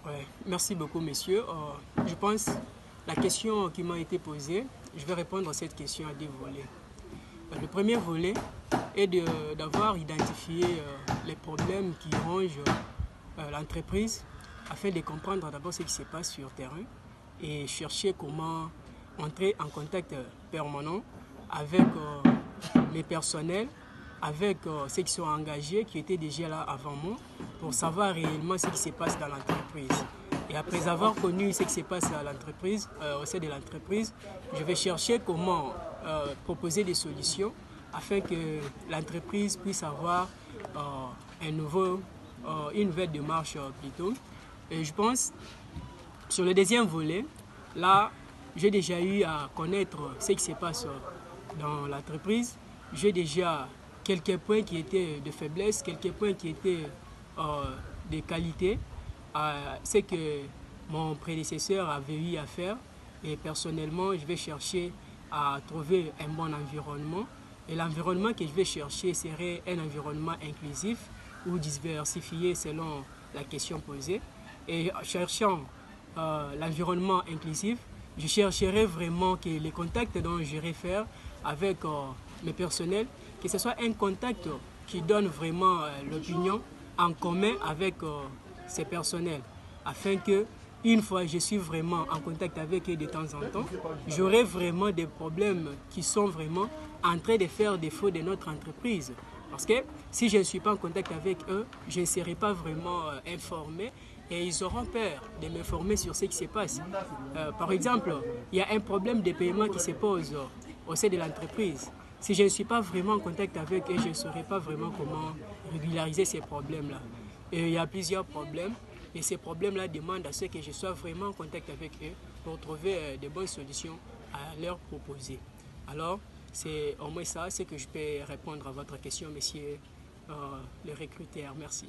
Ouais, merci beaucoup, messieurs. Je pense la question qui m'a été posée, je vais répondre à cette question à deux volets. Le premier volet est d'avoir identifié les problèmes qui rongent l'entreprise afin de comprendre d'abord ce qui se passe sur le terrain et chercher comment entrer en contact permanent avec les personnels, avec ceux qui sont engagés, qui étaient déjà là avant moi, pour savoir réellement ce qui se passe dans l'entreprise. Et après avoir connu ce qui se passe à l'entreprise, au sein de l'entreprise, je vais chercher comment proposer des solutions afin que l'entreprise puisse avoir une nouvelle démarche plutôt. Et je pense, sur le deuxième volet, là, j'ai déjà eu à connaître ce qui se passe dans l'entreprise. J'ai déjà quelques points qui étaient de faiblesse, quelques points qui étaient de qualité. Ce que mon prédécesseur avait eu à faire. Et personnellement, je vais chercher à trouver un bon environnement. Et l'environnement que je vais chercher serait un environnement inclusif ou diversifié selon la question posée. Et cherchant l'environnement inclusif, je chercherai vraiment que les contacts dont j'irai faire avec mes personnels, que ce soit un contact qui donne vraiment l'opinion en commun avec ces personnels, afin que une fois que je suis vraiment en contact avec eux de temps en temps, j'aurai vraiment des problèmes qui sont vraiment en train de faire défaut de notre entreprise. Parce que si je ne suis pas en contact avec eux, je ne serai pas vraiment informé et ils auront peur de m'informer sur ce qui se passe. Par exemple, il y a un problème de paiement qui se pose au sein de l'entreprise. Si je ne suis pas vraiment en contact avec eux, je ne saurais pas vraiment comment régulariser ces problèmes-là. Et il y a plusieurs problèmes et ces problèmes-là demandent à ce que je sois vraiment en contact avec eux pour trouver de bonnes solutions à leur proposer. Alors, c'est au moins ça, c'est que je peux répondre à votre question, monsieur le recruteur. Merci.